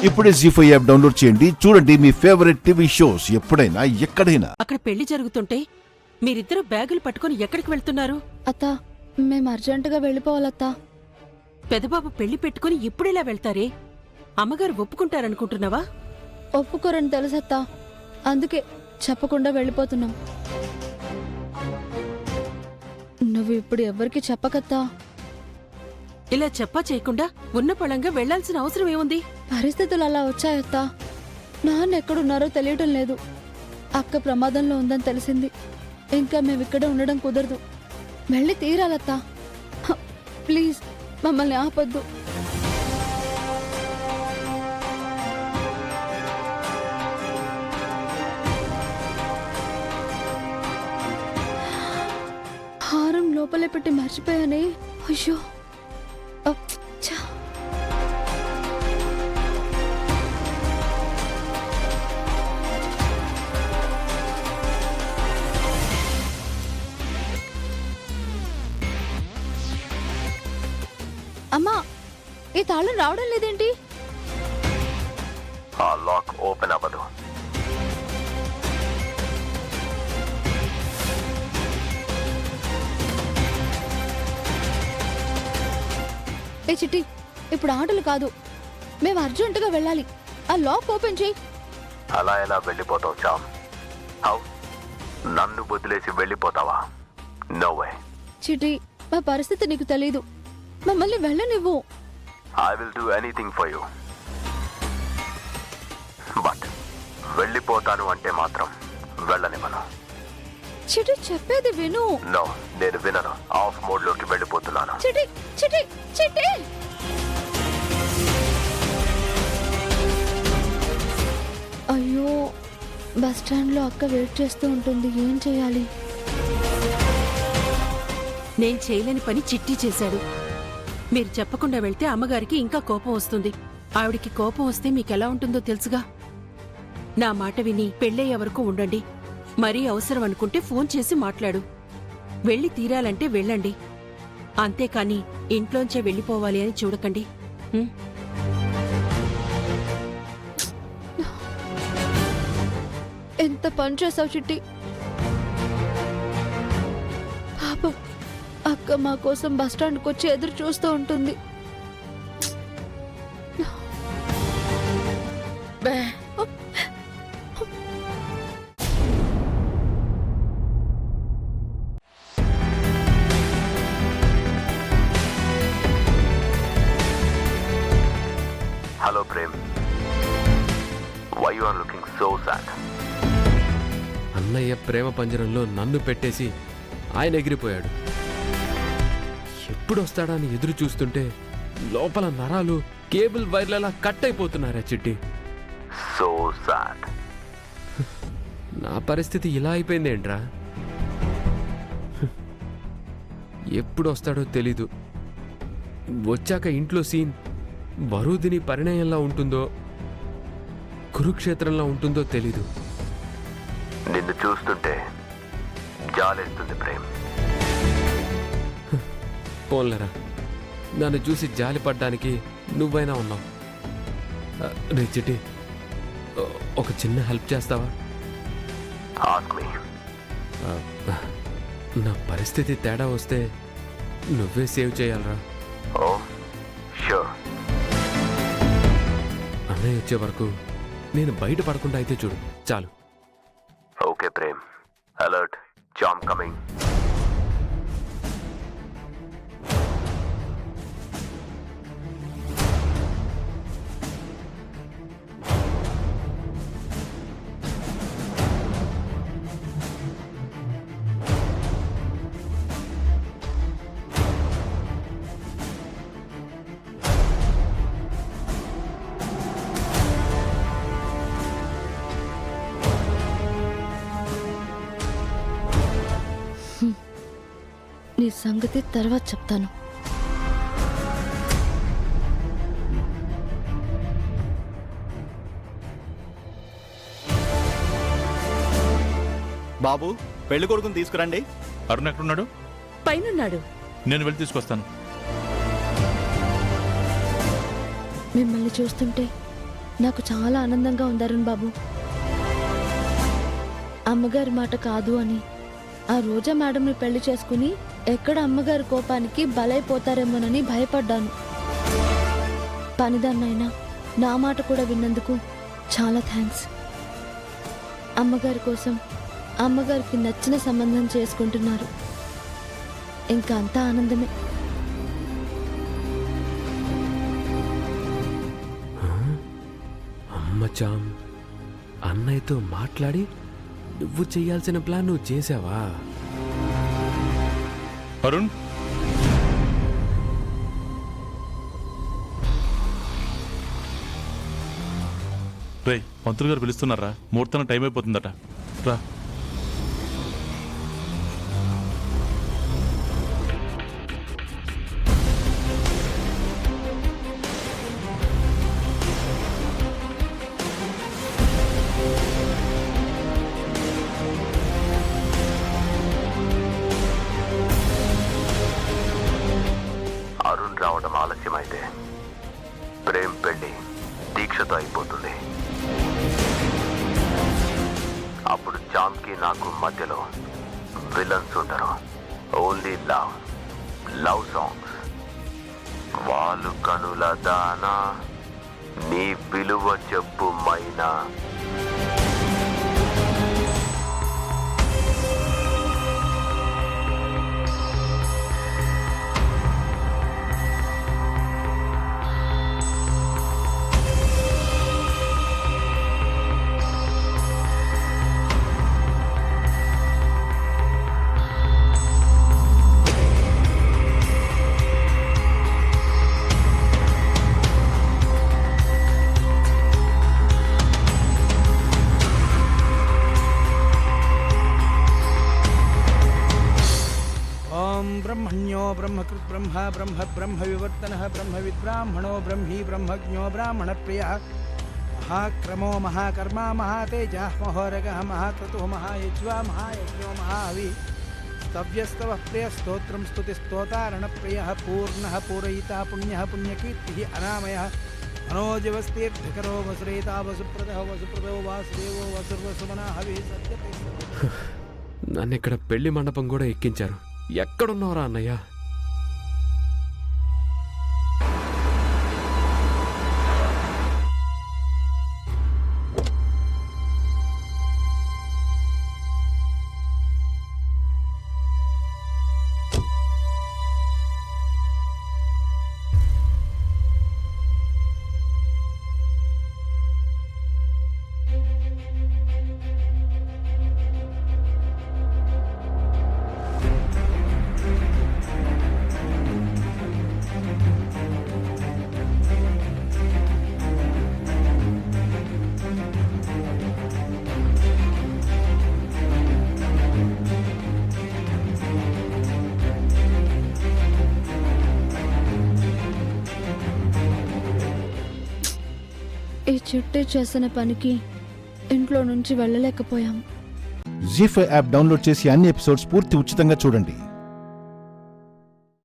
ఇప్పుడే జీ5 app download చేయండి. చూడండి మీ ఫేవరెట్ టీవీ షోస్ ఎప్పుడైనా ఎక్కడైనా. అక్కడ పెళ్లి జరుగుతుంటే మీరిద్దరు బ్యాగులు పట్టుకుని ఎక్కడికి వెళ్తున్నారు? అత్తా, మేము అర్జెంటుగా వెళ్ళిపోవాలత్తా. పెదబాబు పెళ్లి పెట్టుకుని ఇప్పుడెలా వెళ్తారే? అమ్మగారు ఒప్పుకుంటారనుకుంటున్నావా? ఒప్పుకోరని తెలుసత్తా, అందుకే చెప్పకుండా వెళ్ళిపోతున్నాం. నువ్వు ఇప్పుడు ఎవ్వరికి చెప్పకత్తా. ఇలా చెప్పా చేయకుండా ఉన్న పళంగా వెళ్లాల్సిన అవసరం ఏముంది? పరిస్థితులు అలా వచ్చాయత్తా. నాన్న ఎక్కడున్నారో తెలియటం లేదు. అక్క ప్రమాదంలో ఉందని తెలిసింది. ఇంకా మేమిక్కడే ఉండడం కుదరదు. వెళ్ళి తీరాలత్తా. ప్లీజ్ మమ్మల్ని ఆపొద్దు. హారం లోపలే పెట్టి మర్చిపోయానే. అయ్యో, ఛా. అమ్మా, ఈ తాళం రావడం లేదేంటి? ఆ లాక్ ఓపెన్ అవ్వదు. ఏ చిట్టి, ఇప్పుడు ఆటలు కాదు. మేము అర్జెంటుగా వెళ్ళాలి. ఆ లాక్ ఓపెన్ చేయి. అలా ఎలా వెళ్ళిపోతావు చామ్? హౌ? నన్ను వదిలేసి వెళ్ళిపోతావా? No way. చిట్టి, మా పరిస్థితి నీకు తెలీదు. మమ్మల్ని వెళ్ళనివ్వు. I will do anything for you. But వెళ్ళిపోతాను అంటే మాత్రం వెళ్ళనివ్వను. చిట్టి, చెప్పేది విను. నో, నేను వినను. ఆఫ్ మోడ్ లోకి వెళ్ళిపోతున్నాను. చిట్టి, చిట్టి, చిట్టి. అయ్యో, బస్ స్టాండ్ లో అక్క వెయిట్ చేస్తూ ఉంటుంది. ఏం చేయాలి? నేను చేయలేని పని చిట్టి చేశాడు. మీరు చెప్పకుండా వెళ్తే అమ్మగారికి ఇంకా కోపం వస్తుంది. ఆవిడికి కోపం వస్తే మీకెలా ఉంటుందో తెలుసుగా. నా మాట విని పెళ్ళయ్యే వరకు ఉండండి. మరీ అవసరం అనుకుంటే ఫోన్ చేసి మాట్లాడు. వెళ్ళి తీరాలంటే వెళ్ళండి. అంతేకాని ఇంట్లోంచే వెళ్ళిపోవాలి అని చూడకండి. ఎంత పని చేసావు చిట్టి. పాపం అక్క మా కోసం బస్టాండ్కి వచ్చి ఎదురు చూస్తూ ఉంటుంది. Hello Prem, why you are looking so sad? అన్నయ్య ప్రేమ పంజరంలో నన్ను పెట్టేసి ఆయన ఎగిరిపోయాడు. ఎప్పుడొస్తాడా అని ఎదురు చూస్తుంటే లోపల నరాలు కేబుల్ వైర్లలా కట్ అయిపోతున్నారా చిట్టి. So sad. నా పరిస్థితి ఇలా అయిపోయిందేంట్రా? ఎప్పుడొస్తాడో తెలీదు. వచ్చాక ఇంట్లో సీన్ వరుదిని పరిణయంలా ఉంటుందో కురుక్షేత్రంలా ఉంటుందో తెలీదు. నిన్ను చూస్తుంటే జాలేస్తుంది ప్రేమ్. పోన్లేరా, నన్ను చూసి జాలిపడ్డానికి నువ్వైనా ఉన్నావు. రే చిట్టి, ఒక చిన్న హెల్ప్ చేస్తావా? Ask me. నా పరిస్థితి తేడా వస్తే నువ్వే సేవ్ చేయాలరా. Oh sure. అన్నయ్య వచ్చే వరకు నేను బయట పడకుండా అయితే చూడు చాలు. Okay Prem. Alert, jam coming. నీ సంగతి తర్వాత చెప్తాను. బాబు, పెళ్లి కొడుకుని తీసుకురండి. అరుణ్ ఎక్కడున్నాడు? పైనున్నాడు. నేను వెళ్ళి తీసుకొస్తాను. మిమ్మల్ని చూస్తుంటే నాకు చాలా ఆనందంగా ఉంది అరుణ్ బాబు. అమ్మగారి మాట కాదు అని ఆ రోజా మేడంని పెళ్లి చేసుకుని ఎక్కడ అమ్మగారి కోపానికి బలైపోతారేమోనని భయపడ్డాను. పనిదాన్నైనా నా మాట కూడా విన్నందుకు చాలా థ్యాంక్స్. అమ్మగారి కోసం అమ్మగారికి నచ్చిన సంబంధం చేసుకుంటున్నారు. ఇంకా అంతా ఆనందమే. అమ్మ చామ్, అన్నయ్యతో మాట్లాడి నువ్వు చేయాల్సిన ప్లాన్ నువ్వు చేసావా? అరుణ్, రే మంత్రులు గారు పిలుస్తున్నారా? ముహూర్తం టైం అయిపోతుందట, రా. అరుణ్ రావడం ఆలస్యమైతే ప్రేమ్ పెళ్లి దీక్షతో అయిపోతుంది. అప్పుడు చామ్కి నాకు మధ్యలో విలన్స్ ఉండరు. Only love songs. వాళ్ళు కనుల దానా, నీ విలువ చెప్పు మైనా. ब्रह्मण्यो ब्रह्मकृत् ब्रह्म ब्रह्म ब्रह्म विवर्तनः ब्रह्म विद्ब्राह्मणो ब्रह्मी ब्रह्मज्ञो ब्राह्मणप्रियः महाक्रमो महाकर्मा महातेजः महोरगः महाक्रतुः महायज्वा महायज्ञो महाहवि स्तव्यस्तवः प्रियस्तोत्रं स्तुतिस्तोतारणप्रियः पूर्णः पूरयिता पुण्यः पुण्यकीर्तिः अनामयः मनोजवस्तीर्थकरो वसुरेता वसुप्रदः वसुप्रदो वासुदेवो वसुर्वसुमना हविः सत्यते. నన్ను ఇక్కడ పెళ్లి మండపం కూడా ఎక్కించారు. ఎక్కడున్నావురా అన్నయ్య? ఈ చిట్టి చేసిన పనికి ఇంట్లో నుంచి వెళ్ళలేకపోయాం. జీ5 యాప్ డౌన్లోడ్ చేసి అన్ని ఎపిసోడ్స్ పూర్తి ఉచితంగా చూడండి.